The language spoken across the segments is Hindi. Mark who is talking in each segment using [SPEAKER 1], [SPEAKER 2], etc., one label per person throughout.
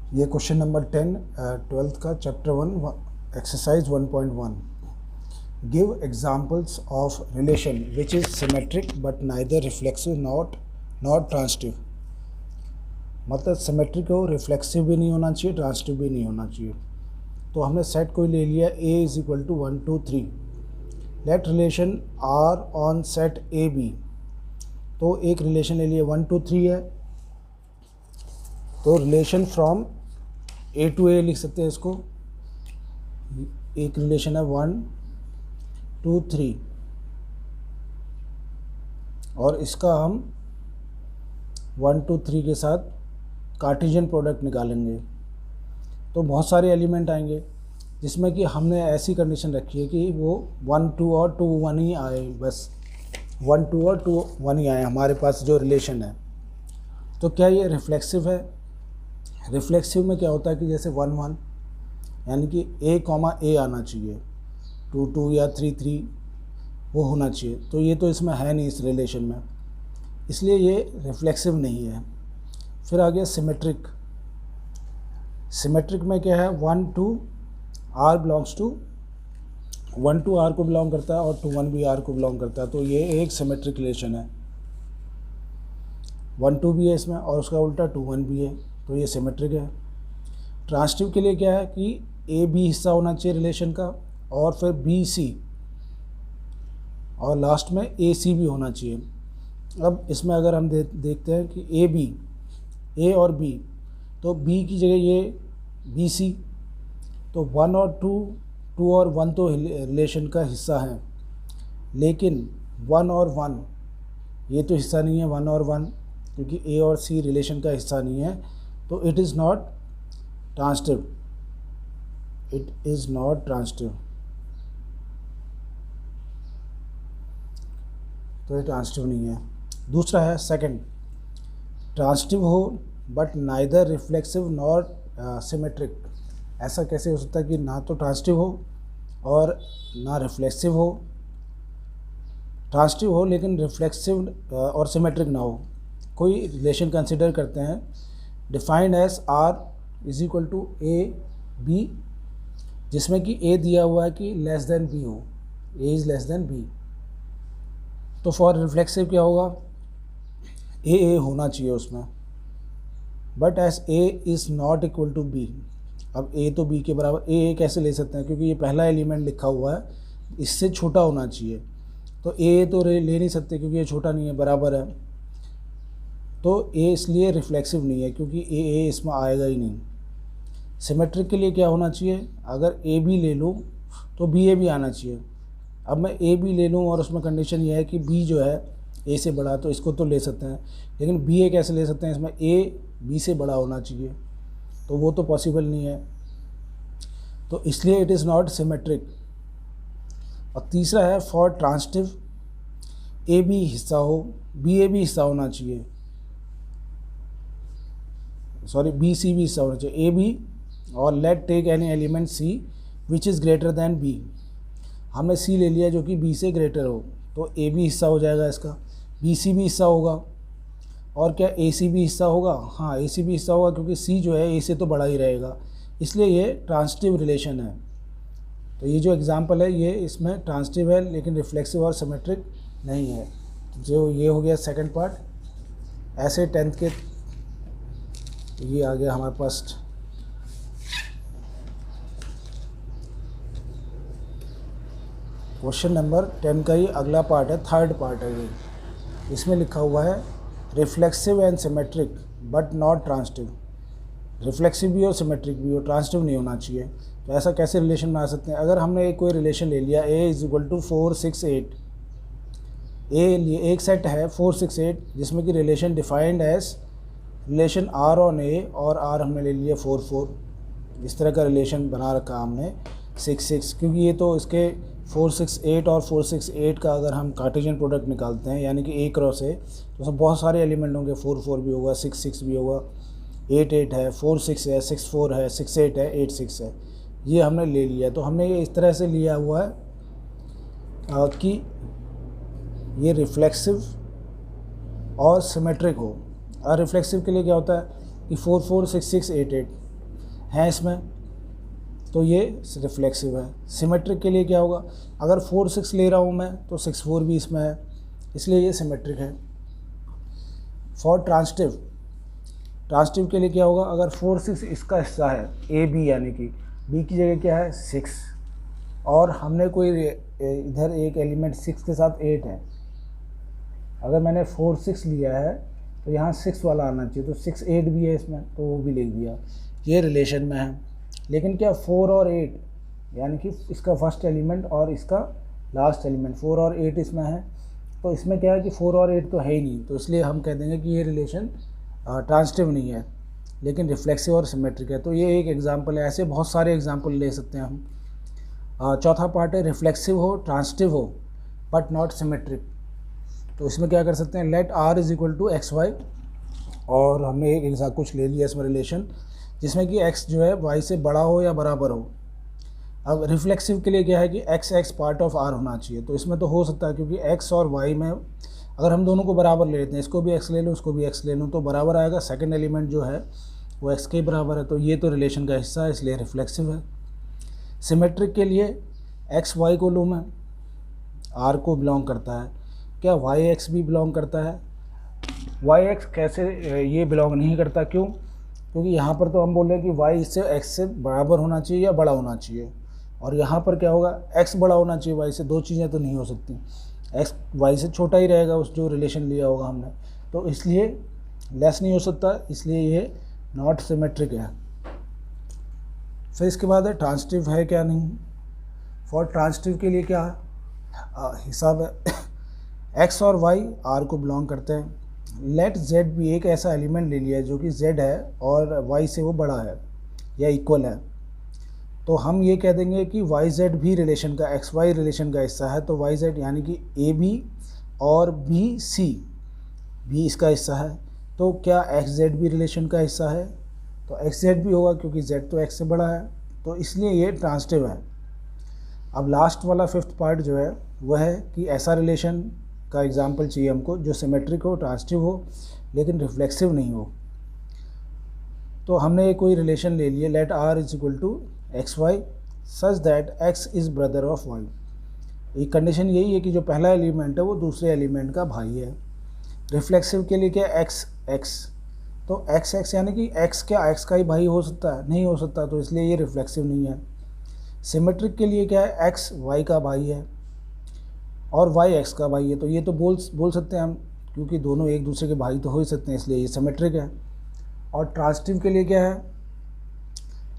[SPEAKER 1] ये क्वेश्चन नंबर 10 ट्वेल्थ का chapter 1 exercise 1.1। Give examples of relation which is symmetric but neither reflexive not transitive. मतलब सिमेट्रिक हो, रिफ्लेक्सिव भी नहीं होना चाहिए, ट्रांसटिव भी नहीं होना चाहिए। तो हमने सेट कोई ले लिया A is equal to 1 2 3। Let relation R on set A B. तो एक रिलेशन ले लिया 1 2 3 है, तो रिलेशन फ्रॉम ए टू ए लिख सकते हैं इसको। एक रिलेशन है 1 2 3 और इसका हम 1 2 3 के साथ कार्टेशियन प्रोडक्ट निकालेंगे। तो बहुत सारे एलिमेंट आएंगे जिसमें कि हमने ऐसी कंडीशन रखी है कि वो 1 2 और 2 1 ही आए, बस 1 2 और 2 1 ही आए हमारे पास जो रिलेशन है। तो क्या ये रिफ्लेक्सिव है? रिफ्लेक्सिव में क्या होता है कि जैसे 1 1 यानी कि A कॉमा A आना चाहिए, 2 2 या 3 3 वो होना चाहिए। तो ये तो इसमें है नहीं इस रिलेशन में, इसलिए ये रिफ्लेक्सिव नहीं है। फिर आ गया सिमेट्रिक। सिमेट्रिक में क्या है 1 2 R बिलोंग्स टू 1 2 R को बिलोंग करता है और 2 1 भी R को बिलोंग करता है। तो ये एक सिमेट्रिक रिलेशन है। 1 2 भी है इसमें और उसका उल्टा 2 1 भी है, तो ये सिमेट्रिक है। ट्रांसटिव के लिए क्या है कि ए बी हिस्सा होना चाहिए रिलेशन का और फिर बी सी और लास्ट में ए सी भी होना चाहिए। अब इसमें अगर हम देखते हैं कि ए बी, ए और बी, तो बी की जगह ये बी सी, तो 1 और 2 2 और 1 तो रिलेशन का हिस्सा है, लेकिन 1 और 1 ये तो हिस्सा नहीं है। 1 और 1 क्योंकि ए और सी रिलेशन का हिस्सा नहीं है, तो it is not transitive. It is not transitive, तो ये ट्रांसटिव नहीं है। दूसरा है सेकंड, ट्रांसटिव हो but neither reflexive not symmetric. ऐसा कैसे हो सकता है कि ना तो ट्रांसटिव हो और ना रिफ्लेक्सिव हो, ट्रांसटिव हो लेकिन रिफ्लेक्सिव और सिमेट्रिक ना हो। कोई रिलेशन कंसिडर करते हैं defined as R is equal to A B, जिसमें कि A दिया हुआ है कि लेस देन B हो, A is less than B। तो फॉर रिफ्लेक्सिव क्या होगा, A होना चाहिए उसमें, but as A is not equal to B। अब A तो B के बराबर, A कैसे ले सकते हैं क्योंकि ये पहला एलिमेंट लिखा हुआ है, इससे छोटा होना चाहिए। तो A तो ले नहीं सकते क्योंकि ये छोटा नहीं है, बराबर है। तो A इसलिए रिफ्लेक्सिव नहीं है क्योंकि A इसमें आएगा ही नहीं। सिमेट्रिक के लिए क्या होना चाहिए, अगर A B ले लूँ तो B A भी आना चाहिए। अब मैं A B ले लूँ और उसमें कंडीशन ये है कि B जो है A से बड़ा, तो इसको तो ले सकते हैं, लेकिन B A कैसे ले सकते हैं, इसमें A B से बड़ा होना चाहिए, तो वो तो पॉसिबल नहीं है। तो इसलिए इट इज़ नॉट सिमेट्रिक। और तीसरा है फॉर ट्रांसटिव A B हिस्सा हो, B A भी हिस्सा होना चाहिए, सॉरी B C भी हिस्सा होना चाहिए, A B और let take any element C which is greater than B। हमने C ले लिया जो कि B से ग्रेटर हो, तो A भी हिस्सा हो जाएगा इसका, B C भी हिस्सा होगा और क्या A C भी हिस्सा होगा, हाँ A C भी हिस्सा होगा क्योंकि C जो है A से तो बड़ा ही रहेगा, इसलिए ये ट्रांसटिव रिलेशन है। तो ये जो एग्जांपल है ये इसमें ट्रांसटिव है लेकिन रिफ्लेक्सिव और सिमेट्रिक नहीं है। जो ये हो गया सेकंड पार्ट। ऐसे 10th के ये आ गया हमारे पास क्वेश्चन नंबर 10 का ही अगला पार्ट है, थर्ड पार्ट है ये। इसमें लिखा हुआ है reflexive and symmetric but not transitive. Reflexive भी हो सिमेट्रिक भी हो, ट्रांसटिव नहीं होना चाहिए। तो ऐसा कैसे रिलेशन बना सकते हैं, अगर हमने कोई रिलेशन ले लिया A इज इक्वल टू 4 6 8। एक सेट है 4 6 8 जिसमें कि relation defined as relation R on A और R हमने ले लिया 4 4। इस तरह का रिलेशन बना रखा हमने 6 6, क्योंकि ये तो इसके 4 6 8 और 4 6 8 का अगर हम कार्टेशियन प्रोडक्ट निकालते हैं यानी कि A क्रॉस A, तो उसमें बहुत सारे एलिमेंट होंगे, 4 4 भी होगा, 6 6 भी होगा, 8 8 है, 4 6 है, 6 4 है, 6 8 है, 8 6 है। ये हमने ले लिया। तो हमने ये इस तरह से लिया हुआ है कि ये रिफ्लेक्सिव और सिमेट्रिक हो। और रिफ्लेक्सिव के लिए क्या होता है कि 4 4 6 6 8 8 हैं इसमें, तो ये रिफ्लेक्सिव है। सिमेट्रिक के लिए क्या होगा, अगर 4 6 ले रहा हूँ मैं तो 6 4 भी इसमें है, इसलिए ये सिमेट्रिक है। फॉर ट्रांसटिव के लिए क्या होगा, अगर 4 6 इसका हिस्सा है ए बी, यानी कि बी की जगह क्या है 6, और हमने कोई इधर एक एलिमेंट 6 के साथ 8 है, अगर मैंने 4 6 लिया है तो यहाँ 6 वाला आना चाहिए, तो 6 8 भी है इसमें, तो वो भी लिख दिया, ये रिलेशन में है। लेकिन क्या 4 और 8, यानी कि इसका फर्स्ट एलिमेंट और इसका लास्ट एलिमेंट 4 और 8 इसमें है, तो इसमें क्या है कि 4 और 8 तो है ही नहीं, तो इसलिए हम कह देंगे कि ये रिलेशन ट्रांसटिव नहीं है, लेकिन रिफ्लेक्सिव और सिमेट्रिक है। तो ये एक एग्जांपल है, ऐसे बहुत सारे एग्जांपल ले सकते हैं हम। चौथा पार्ट है रिफ्लेक्सिव हो, ट्रांसटिव हो, बट नॉट सिमेट्रिक। तो इसमें क्या कर सकते हैं, let r is equal to X Y, और हमने एक एग्जाम कुछ ले लिया इसमें रिलेशन, जिसमें कि x जो है y से बड़ा हो या बराबर हो। अब रिफ्लेक्सिव के लिए क्या है कि x पार्ट ऑफ r होना चाहिए, तो इसमें तो हो सकता है, क्योंकि x और y में अगर हम दोनों को बराबर ले लेते हैं, इसको भी x ले लूँ इसको भी x ले लूँ, तो बराबर आएगा, सेकंड एलिमेंट जो है वो x के बराबर है, तो ये तो रिलेशन का हिस्सा है, इसलिए रिफ्लेक्सिव है। सिमेट्रिक के लिए x y को लूँ मैं, r को बिलोंग करता है, क्या y x भी बिलोंग करता है, y x कैसे ये बिलोंग नहीं करता, क्यों, क्योंकि यहाँ पर तो हम बोल रहे हैं कि y इससे x से बराबर होना चाहिए या बड़ा होना चाहिए, और यहाँ पर क्या होगा x बड़ा होना चाहिए y से, दो चीज़ें तो नहीं हो सकती, x y से छोटा ही रहेगा उस जो रिलेशन लिया होगा हमने, तो इसलिए लेस नहीं हो सकता, इसलिए ये नॉट सिमेट्रिक है। फिर इसके बाद है ट्रांसटिव है क्या नहीं। फॉर ट्रांसटिव के लिए क्या हिसाब है, x और y r को बिलोंग करते हैं, लेट z भी एक ऐसा एलिमेंट ले लिया है जो कि z है और y से वो बड़ा है या इक्वल है, तो हम ये कह देंगे कि yz भी रिलेशन का xy रिलेशन का हिस्सा है, तो yz यानी कि ab और bc भी इसका हिस्सा है, तो क्या xz भी रिलेशन का हिस्सा है, तो xz भी होगा क्योंकि z तो x से बड़ा है, तो इसलिए ये ट्रांसटिव है। अब लास्ट वाला फिफ्थ पार्ट जो है वह है कि ऐसा रिलेशन का एग्जाम्पल चाहिए हमको जो सिमेट्रिक हो, ट्रांसटिव हो, लेकिन रिफ्लेक्सिव नहीं हो। तो हमने कोई रिलेशन ले लिए, let r is equal to X Y such that x is brother of y। एक कंडीशन यही है कि जो पहला एलिमेंट है वो दूसरे एलिमेंट का भाई है। रिफ्लेक्सिव के लिए क्या x x, तो x यानी कि x क्या x का ही भाई हो सकता है, नहीं हो सकता, तो इसलिए ये रिफ्लेक्सिव नहीं है। सिमेट्रिक के लिए क्या है, x y का भाई है और y x का भाई है, तो ये तो बोल सकते हैं हम, क्योंकि दोनों एक दूसरे के भाई तो हो ही सकते हैं, इसलिए ये सिमेट्रिक है। और ट्रांसटिव के लिए क्या है,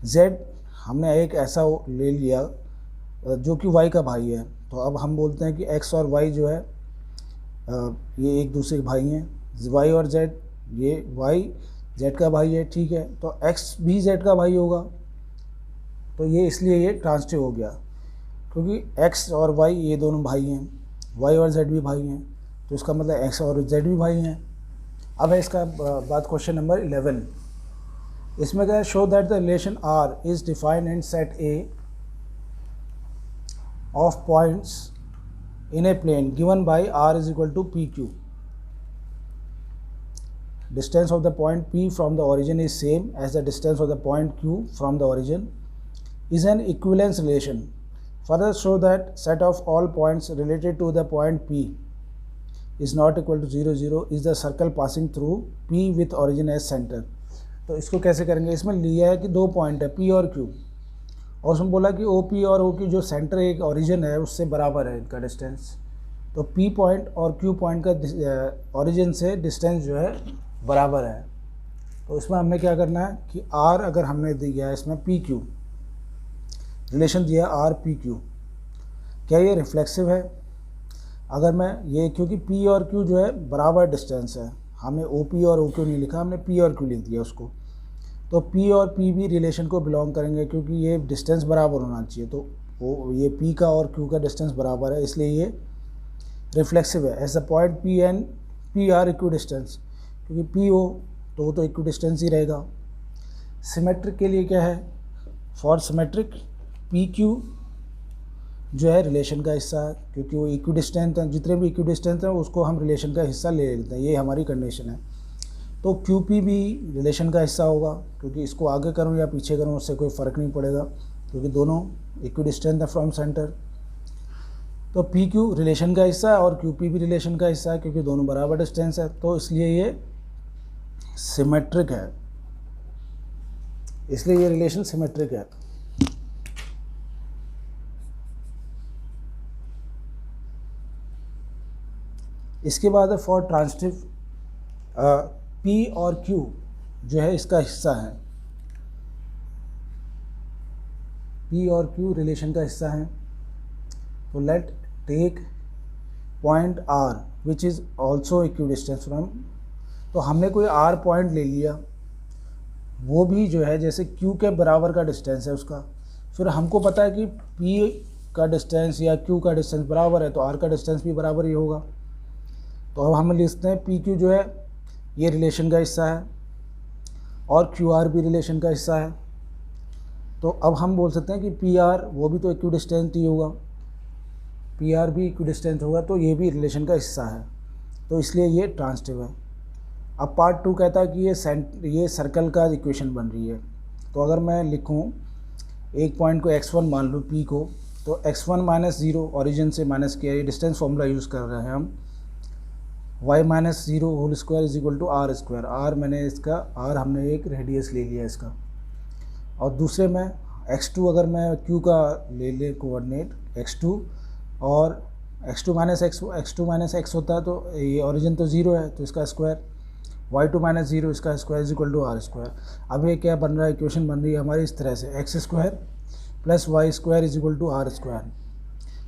[SPEAKER 1] z हमने एक ऐसा ले लिया जो कि y का भाई है, तो अब हम बोलते हैं कि x और y जो है ये एक दूसरे के भाई हैं, y और z, ये y z का भाई है, ठीक है, तो x भी z का भाई होगा, तो ये इसलिए ये ट्रांसटिव हो गया, क्योंकि x और y ये दोनों भाई हैं, y और z भी भाई हैं, तो इसका मतलब x और z भी भाई हैं। अब है इसका बाद क्वेश्चन नंबर 11, इसमें क्या है, show that the relation r is defined in set A of points in a plane given by r is equal to PQ। Distance of the point P from the origin is same as the distance of the point Q from the origin is an equivalence relation. Further show that set of all points related to the point P is not equal to 0 0 is the circle passing through P with origin as center। तो इसको कैसे करेंगे, इसमें लिया है कि दो पॉइंट है P और Q, और उसमें बोला कि OP और OQ जो सेंटर एक ओरिजिन है उससे बराबर है इनका डिस्टेंस, तो P पॉइंट और Q पॉइंट का ओरिजिन से डिस्टेंस जो है बराबर है। तो इसमें हमें क्या करना है कि R अगर हमने दिया है इसमें PQ रिलेशन दिया R PQ, क्या ये रिफ्लेक्सिव है, अगर मैं ये, क्योंकि P और Q जो है बराबर डिस्टेंस है, हमने OP और OQ नहीं लिखा, हमने P और Q लिख दिया उसको, तो P और P भी रिलेशन को बिलोंग करेंगे क्योंकि ये डिस्टेंस बराबर होना चाहिए, तो ये P का और Q का डिस्टेंस बराबर है, इसलिए ये रिफ्लेक्सिव है। As a point P and P are equidistance, क्योंकि P हो तो वो तो इक्वी डिस्टेंस ही रहेगा। सिमेट्रिक के लिए क्या है, फॉर सिमेट्रिक PQ जो है रिलेशन का हिस्सा है, क्योंकि वो इक्वी डिस्टेंस है, जितने भी इक्वी डिस्टेंस हैं उसको हम रिलेशन का हिस्सा ले लेते हैं, ये हमारी कंडीशन है। तो क्यू पी भी रिलेशन का हिस्सा होगा, क्योंकि इसको आगे करूँ या पीछे करूँ उससे कोई फ़र्क नहीं पड़ेगा, क्योंकि दोनों इक्वी डिस्टेंस है फ्रॉम सेंटर। तो पी क्यू रिलेशन का हिस्सा है और क्यू पी भी रिलेशन का हिस्सा है, क्योंकि दोनों बराबर डिस्टेंस है, तो इसलिए ये सिमेट्रिक है, इसलिए ये रिलेशन सिमेट्रिक है। इसके बाद है फॉर ट्रांजिटिव, पी और क्यू जो है इसका हिस्सा है, पी और क्यू रिलेशन का हिस्सा है। तो let take point R which is also equidistance from, तो हमने कोई आर पॉइंट ले लिया, वो भी जो है जैसे क्यू के बराबर का डिस्टेंस है उसका, फिर हमको पता है कि पी का डिस्टेंस या क्यू का डिस्टेंस बराबर है, तो आर का डिस्टेंस भी बराबर ही होगा। तो अब हम लिखते हैं पी क्यू जो है ये रिलेशन का हिस्सा है और क्यू आर भी रिलेशन का हिस्सा है। तो अब हम बोल सकते हैं कि पी आर वो भी तो इक्वी डिस्टेंस ही होगा, पी आर भी इक्वी डिस्टेंस होगा, तो ये भी रिलेशन का हिस्सा है, तो इसलिए ये ट्रांजिटिव है। अब पार्ट 2 कहता है कि ये सर्कल का इक्वेशन बन रही है। तो अगर मैं लिखूं एक पॉइंट को x1 मान लूँ p को, तो x1 माइनस 0 ऑरिजिन से माइनस किया, ये डिस्टेंस फॉर्मूला यूज़ कर रहे हैं हम, y minus 0 whole square is equal to R square, R मैंने इसका आर हमने एक रेडियस ले लिया इसका, और दूसरे में x2 अगर मैं q का ले कोऑर्डिनेट x2 और x2 माइनस x होता है, तो ये ऑरिजिन तो 0 है तो इसका स्क्वायर, y2 माइनस 0 इसका square is equal to R square. अब ये क्या बन रहा है, इक्वेशन बन रही है हमारी इस तरह से, X square plus Y square is equal to R square.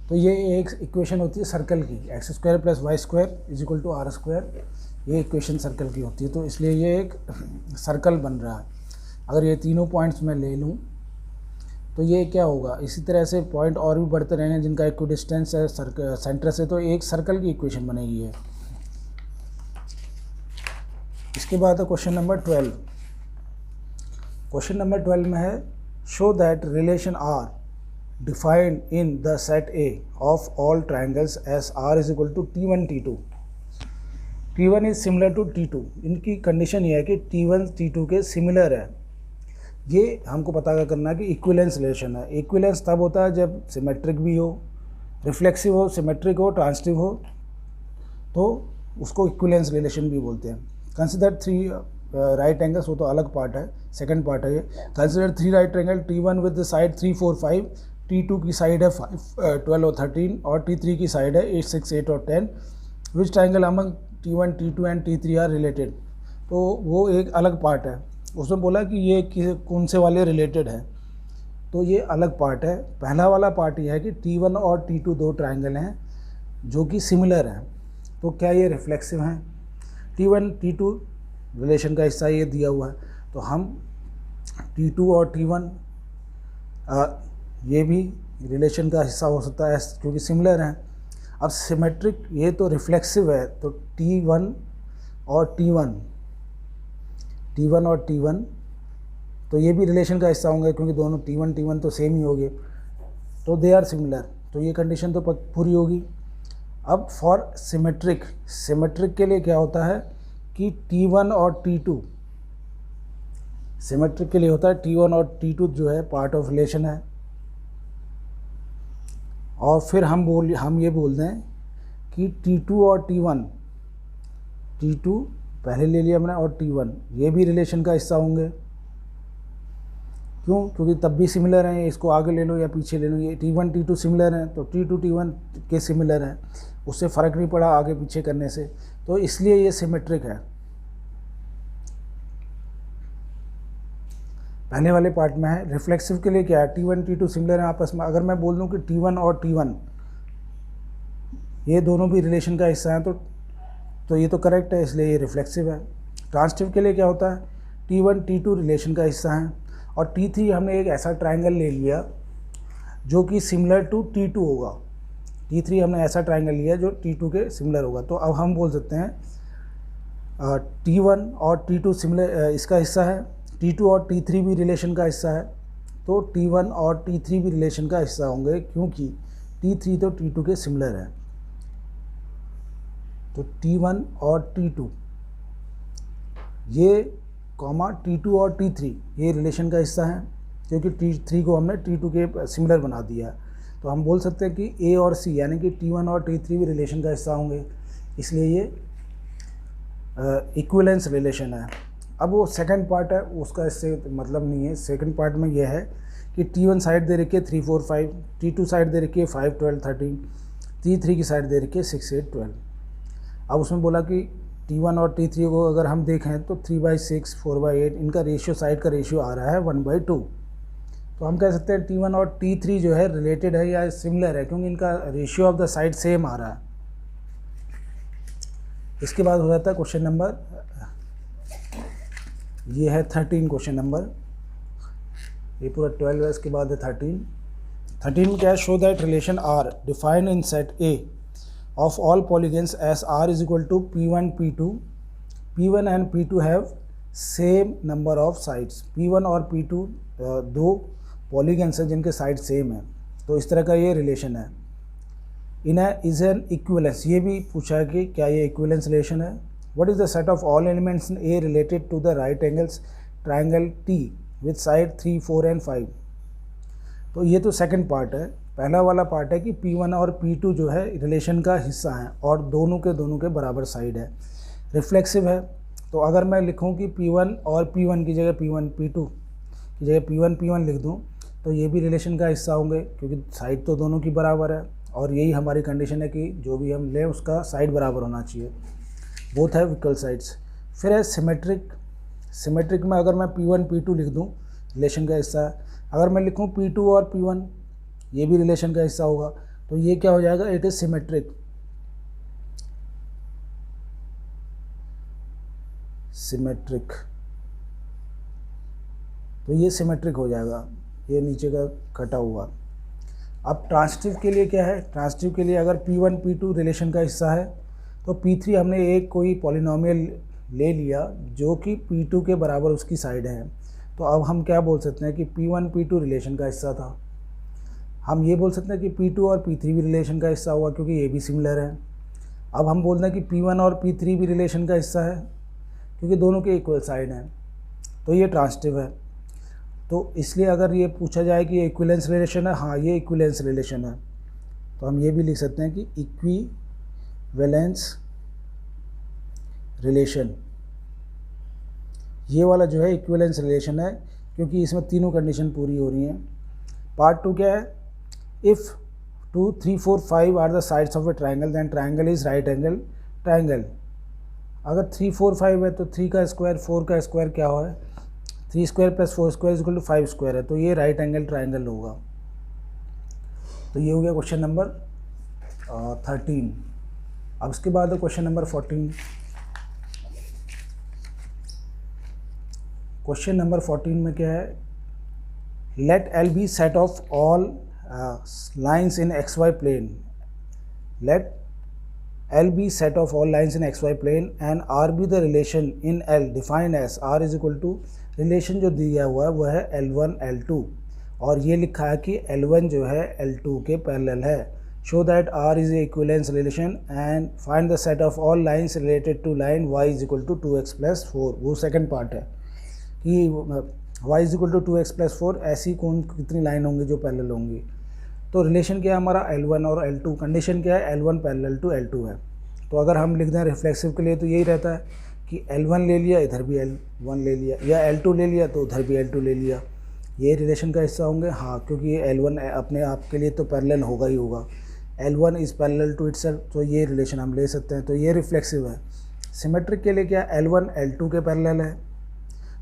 [SPEAKER 1] तो ये एक इक्वेशन होती है सर्कल की, X square plus Y square is equal to R square, ये इक्वेशन सर्कल की होती है, तो इसलिए ये एक सर्कल बन रहा है। अगर ये तीनों पॉइंट्स मैं ले लूँ तो ये क्या होगा, इसी तरह से पॉइंट और भी बढ़ते रहेंगे जिनका इक्वी डिस्टेंस है सेंटर से, तो एक सर्कल की इक्वेशन बनेगी है। इसके बाद है क्वेश्चन नंबर 12। क्वेश्चन नंबर 12 में है show that relation R defined in the set A of all triangles S R is equal to T1 T2, T1 is similar to T2। इनकी कंडीशन ये है कि T1 T2 के सिमिलर है। ये हमको पता करना है कि इक्विलेंस रिलेशन है। इक्विलेंस तब होता है जब सिमेट्रिक भी हो, रिफ्लेक्सिव हो, सिमेट्रिक हो, ट्रांजिटिव हो, तो उसको इक्विलेंस रिलेशन भी बोलते हैं। कंसिडर 3 राइट एंगल्स, वो तो अलग पार्ट है, सेकंड पार्ट है ये। Consider 3 right angle, T1 with the side 3, 4, 5, T2 की साइड है 5, 12 और 13, और T3 की साइड है 8, 6, 8 और 10। Which triangle among T1, T2 and T3 are related, तो वो एक अलग पार्ट है। उसमें बोला कि ये कौन से वाले रिलेटेड है, तो ये अलग पार्ट है। पहला वाला पार्ट ये है कि T1 और T2 दो ट्राइंगल हैं जो कि सिमिलर हैं, तो क्या ये रिफ्लेक्सिव हैं। T1 T2 रिलेशन का हिस्सा ये दिया हुआ है, तो हम T2 और T1 ये भी रिलेशन का हिस्सा हो सकता है क्योंकि सिमिलर हैं। अब सिमेट्रिक ये तो रिफ्लेक्सिव है, तो T1 और T1 तो ये भी रिलेशन का हिस्सा होंगे क्योंकि दोनों T1 तो सेम ही होंगे, तो दे आर सिमिलर, तो ये कंडीशन तो पूरी होगी। अब फॉर सिमेट्रिक के लिए क्या होता है कि T1 और T2, सिमेट्रिक के लिए होता है T1 और T2 जो है पार्ट ऑफ रिलेशन है, और फिर हम ये बोल दें कि T2 और T2 पहले ले लिया हमने, और T1 ये भी रिलेशन का हिस्सा होंगे। क्यों? क्योंकि तब भी सिमिलर हैं, इसको आगे ले लो या पीछे ले लो, ये T1 T2 सिमिलर हैं, तो T2 T1 के सिमिलर हैं, उससे फ़र्क नहीं पड़ा आगे पीछे करने से, तो इसलिए ये सिमेट्रिक है। पहले वाले पार्ट में है। रिफ्लेक्सिव के लिए क्या है, T1 T2 सिमिलर हैं आपस में। अगर मैं बोल दूं कि T1 और T1 ये दोनों भी रिलेशन का हिस्सा हैं, तो ये तो करेक्ट है, इसलिए ये रिफ्लेक्सिव है। ट्रांजिटिव के लिए क्या होता है, T1 T2 रिलेशन का हिस्सा है, और T3 हमने एक ऐसा ट्राइंगल ले लिया जो कि सिमिलर टू T2 होगा। T3 हमने ऐसा ट्राइंगल लिया जो T2 के सिमिलर होगा, तो अब हम बोल सकते हैं T1 और T2 सिमिलर इसका हिस्सा है, T2 और T3 भी रिलेशन का हिस्सा है, तो T1 और T3 भी रिलेशन का हिस्सा होंगे क्योंकि T3 तो T2 के सिमिलर है। तो T1 और T2 ये कॉमा T2 और T3 ये रिलेशन का हिस्सा है, क्योंकि T3 को हमने T2 के सिमिलर बना दिया। तो हम बोल सकते हैं कि A और C यानी कि T1 और T3 भी रिलेशन का हिस्सा होंगे, इसलिए ये इक्विवेलेंस रिलेशन है। अब वो सेकंड पार्ट है, उसका इससे मतलब नहीं है। सेकंड पार्ट में यह है कि T1 साइड दे रखी है 3 4 5, T2 साइड दे रखी है 5 12 13, T3 की साइड दे रखी है 6 8 12। अब उसमें बोला कि T1 और T3 को अगर हम देखें तो 3/6 4/8 इनका रेशियो, साइड का रेशियो आ रहा है 1/2। तो हम कह सकते हैं T1 और T3 जो है रिलेटेड है या सिमिलर है, क्योंकि इनका ratio of the side same आ रहा है। इसके बाद हो जाता है क्वेश्चन नंबर, ये है 13 क्वेश्चन नंबर, ये पूरा 12 है, इसके बाद है 13 में क्या है, show that relation R defined in set A of all polygons S R is equal to P1 P2 and P2 have same number of sides. P1 और P2 दो पॉलीगन्स हैं जिनके साइड सेम है, तो इस तरह का ये रिलेशन है। इन इज एन इक्विवेलेंस, ये भी पूछा है कि क्या ये इक्विवेलेंस रिलेशन है। What is the set of all elements in A related to the right angles triangle T with side 3 4 and 5। तो ये तो सेकंड पार्ट है। पहला वाला पार्ट है कि P1 और P2 जो है रिलेशन का हिस्सा है और दोनों के बराबर साइड है, रिफ्लेक्सिव है। तो अगर मैं लिखूं कि P1 और P1 की जगह P1 P2 की जगह P1 लिख दूं, तो ये भी रिलेशन का हिस्सा होंगे, क्योंकि साइड तो दोनों की बराबर है और यही हमारी कंडीशन है कि जो भी हम लें उसका साइड बराबर होना चाहिए, बोथ है इक्वल साइड्स। फिर है सिमेट्रिक में अगर मैं P1 P2 लिख दूं, रिलेशन का हिस्सा है। अगर मैं लिखूं P2 और P1, ये भी रिलेशन का हिस्सा होगा, तो ये क्या हो जाएगा, इट इज सिमेट्रिक। तो ये सिमेट्रिक हो जाएगा, ये नीचे का कटा हुआ। अब ट्रांसिटिव के लिए क्या है, ट्रांसिटिव के लिए अगर P1 P2 रिलेशन का हिस्सा है तो P3 हमने एक कोई पॉलिनोमियल ले लिया जो कि P2 के बराबर उसकी साइड है, तो अब हम क्या बोल सकते हैं कि P1 P2 रिलेशन का हिस्सा था। हम ये बोल सकते हैं कि P2 और P3 भी रिलेशन का हिस्सा हुआ, क्योंकि ये भी सिमिलर है। अब हम बोल रहे हैं कि P1 और P3 भी रिलेशन का हिस्सा है, क्योंकि दोनों के इक्वल साइड हैं, तो ये ट्रांसिटिव है। तो इसलिए अगर ये पूछा जाए कि ये इक्विवेलेंस रिलेशन है, हाँ ये इक्विवेलेंस रिलेशन है, तो हम ये भी लिख सकते हैं कि इक्विवेलेंस रिलेशन, ये वाला जो है इक्विवेलेंस रिलेशन है, क्योंकि इसमें तीनों कंडीशन पूरी हो रही हैं। पार्ट 2 क्या है, if 2 3 4 5 are the sides of a triangle then triangle is right angle triangle. अगर 3 4 5 है तो 3 का स्क्वायर 4 का स्क्वायर क्या है, 3 square plus 4 square is equal to 5 square है, तो ये राइट एंगल ट्राइंगल होगा। तो ये हो गया क्वेश्चन नंबर 13। अब उसके बाद क्वेश्चन नंबर 14। क्वेश्चन नंबर 14 में क्या है, let L be set of all lines in XY plane. Let L be set of all lines in XY plane and R be the relation in L defined as R is equal to, relation जो दिया हुआ है वह है L1 L2 और ये लिखा है कि L1 जो है L2 के पैरेलल है। Show that R is a equivalence relation and find the set of all lines related to line Y is equal to 2x plus 4। वो सेकंड पार्ट है कि Y is equal to 2x plus 4 ऐसी कौन कितनी लाइन होंगी जो पैरेलल होंगी। तो रिलेशन क्या है हमारा L1 और L2, कंडीशन क्या है L1 पैरेलल टू L2 है। तो अगर हम लिख दें रिफ्लेक्सिव के लिए तो यही रहता है कि L1 ले लिया इधर भी L1 ले लिया, या L2 ले लिया तो उधर भी L2 ले लिया, ये रिलेशन का हिस्सा होंगे। हाँ, क्योंकि ये L1 अपने आप के लिए तो पैरेलल होगा ही होगा, L1 is parallel to itself, तो ये रिलेशन हम ले सकते हैं, तो ये रिफ्लेक्सिव है। सिमेट्रिक के लिए क्या L1 L2 के पैरेलल है,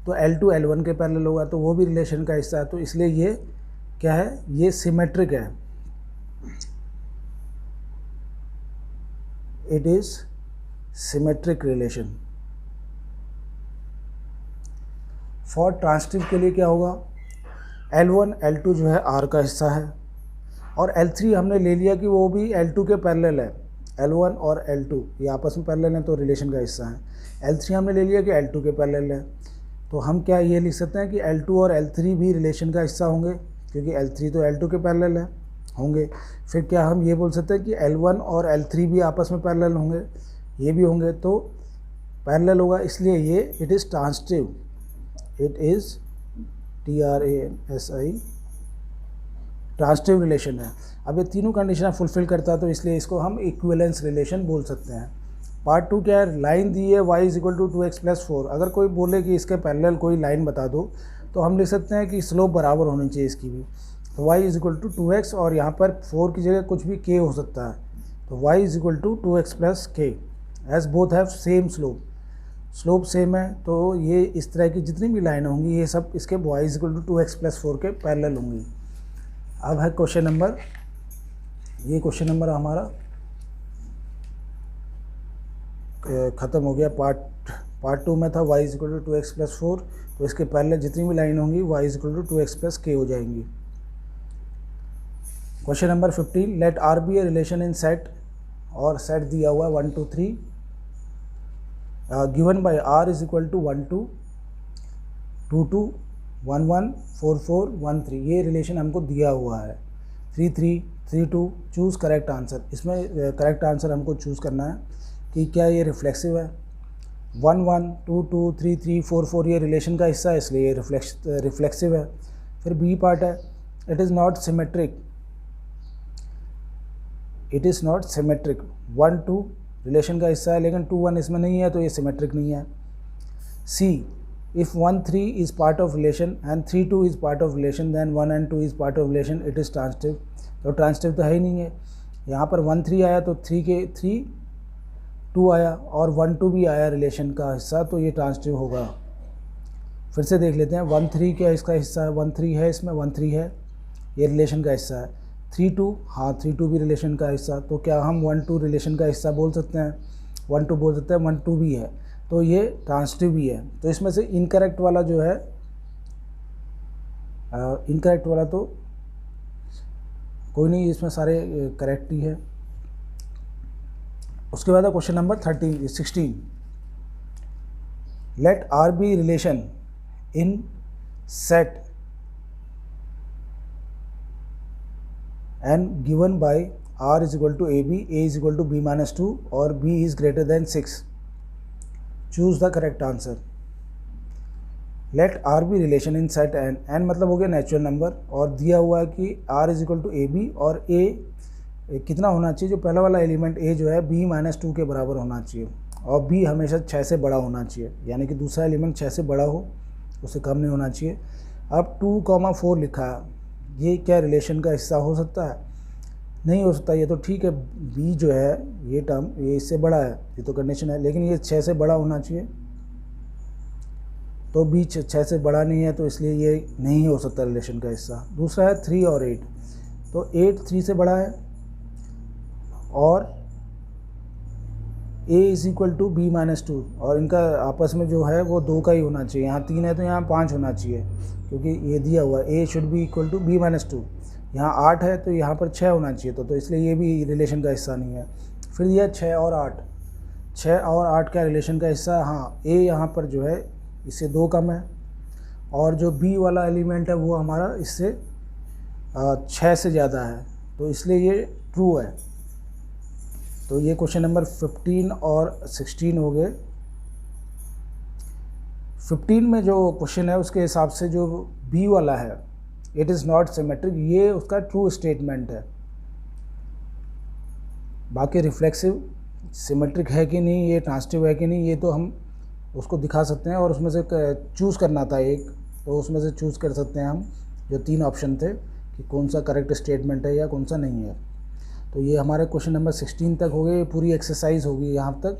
[SPEAKER 1] तो L2 L1 के पैरेलल होगा, तो वो भी रिलेशन का हिस्सा है, तो इसलिए ये क्या है, ये सिमेट्रिक है। It is symmetric relation. For transitive के लिए क्या होगा, L1 L2 जो है R का हिस्सा है और L3 हमने ले लिया कि वो भी L2 के पैरेलल है। L1 और L2 ये आपस में पैरेलल हैं तो रिलेशन का हिस्सा है। L3 हमने ले लिया कि L2 के पैरेलल है, तो हम क्या ये लिख सकते हैं कि L2 और L3 भी रिलेशन का हिस्सा होंगे, क्योंकि L3 तो L2 के पैरेलल है होंगे। फिर क्या हम ये बोल सकते हैं कि L1 और L3 भी आपस में पैरेलल होंगे, ये भी होंगे, तो पैरेलल होगा, इसलिए ये it is transitive, it is TRANSI transitive relation है। अब ये तीनों कंडीशन फुलफिल करता है तो इसलिए इसको हम इक्विवेलेंस रिलेशन बोल सकते हैं। पार्ट 2 क्या है, लाइन दी है y = 2x+4। अगर कोई बोले कि इसके पैरेलल कोई लाइन बता दो तो हम लिख सकते हैं कि स्लोप बराबर होनी चाहिए इसकी भी। तो y = 2x और यहाँ पर 4 की जगह कुछ भी k हो सकता है, तो y = 2x + k as both have same slope same है। तो ये इस तरह की जितनी भी लाइन होंगी ये सब इसके y = 2x+4 के पैरेलल होंगी। अब है क्वेश्चन नंबर, ये क्वेश्चन नंबर हमारा ख़त्म हो गया। पार्ट 2 में था y = 2x+4, तो इसके पैरेलल जितनी भी लाइन होंगी y = 2x + k हो जाएंगी। Question number 15, let R be a relation in set, और सेट दिया हुआ है 1 2 3 गिवन बाय R = 1 2 2 2 1 1 4 4 1 3। ये रिलेशन हमको दिया हुआ है। 3 3 3 2 चूज़ करेक्ट आंसर। इसमें करेक्ट आंसर हमको चूज़ करना है कि क्या ये रिफ्लेक्सिव है। 1 1 2 2 3 3 4 4 ये रिलेशन का हिस्सा है, इसलिए ये रिफ्लेक्सिव है। फिर बी पार्ट है, it is not symmetric, it is not symmetric. 1 2 relation का हिस्सा है लेकिन 2 1 इसमें नहीं है, तो ये सिमेट्रिक नहीं है। See, if 1 3 is part of relation and 3 2 is part of relation then 1 and 2 is part of relation, it is transitive. तो ट्रांसिटिव तो है ही नहीं है। यहाँ पर 1 3 आया तो 3 2 आया और 1 2 भी आया रिलेशन का हिस्सा, तो ये ट्रांसिटिव होगा। फिर से देख लेते हैं, 1 3 क्या इसका हिस्सा है, 1 3 है, इसमें 1 3 है, ये रिलेशन का हिस्सा है। 3 2, हाँ 3 2 भी रिलेशन का हिस्सा, तो क्या हम 1 2 रिलेशन का हिस्सा बोल सकते हैं, 1 2 बोल सकते हैं, 1 2 भी है, तो ये ट्रांसिटिव भी है। तो इसमें से इनकरेक्ट वाला जो है, इनकरेक्ट वाला तो कोई नहीं, इसमें सारे करेक्ट ही है। उसके बाद question number 16, let R be relation in set and given by R = AB, A = B-2 और B is greater than 6. Choose the correct answer. Let R be relation in set n मतलब हो गया नेचुरल नंबर, और दिया हुआ है कि R = AB और A कितना होना चाहिए, जो पहला वाला एलिमेंट A जो है B-2 के बराबर होना चाहिए, और B हमेशा 6 से बड़ा होना चाहिए, यानी कि दूसरा एलिमेंट 6 से बड़ा हो, उससे कम नहीं होना चाहिए। अब 2, 4 लिखा है, ये क्या रिलेशन का हिस्सा हो सकता है, नहीं हो सकता। ये तो ठीक है, बी जो है ये टर्म ये इससे बड़ा है, ये तो कंडीशन है, लेकिन ये 6 से बड़ा होना चाहिए, तो बी 6 से बड़ा नहीं है, तो इसलिए ये नहीं हो सकता रिलेशन का हिस्सा। दूसरा है 3 और 8, तो 8 3 से बड़ा है, और A = B-2, और इनका आपस में जो है वो 2 का ही होना चाहिए। यहाँ 3 है तो यहाँ 5 होना चाहिए, क्योंकि ये दिया हुआ है A should be equal to B-2। यहाँ 8 है तो यहाँ पर 6 होना चाहिए, तो इसलिए ये भी रिलेशन का हिस्सा नहीं है। फिर दिया 6 और 8, 6 और 8 का रिलेशन का हिस्सा, हाँ A यहाँ पर जो है इससे 2 कम है, और जो B वाला एलिमेंट है वो हमारा इससे 6 से ज़्यादा है, तो इसलिए ये ट्रू है। तो ये क्वेश्चन नंबर 15 और 16 हो गए। 15 में जो क्वेश्चन है उसके हिसाब से जो बी वाला है, इट इज़ नॉट सिमेट्रिक, ये उसका ट्रू स्टेटमेंट है। बाकी रिफ्लेक्सिव सिमेट्रिक है कि नहीं, ये ट्रांसिटिव है कि नहीं, ये तो हम उसको दिखा सकते हैं, और उसमें से चूज़ करना था एक, तो उसमें से चूज़ कर सकते हैं हम, जो 3 ऑप्शन थे कि कौन सा करेक्ट स्टेटमेंट है या कौन सा नहीं है। तो ये हमारे क्वेश्चन नंबर 16 तक हो गए, पूरी एक्सरसाइज होगी यहाँ तक।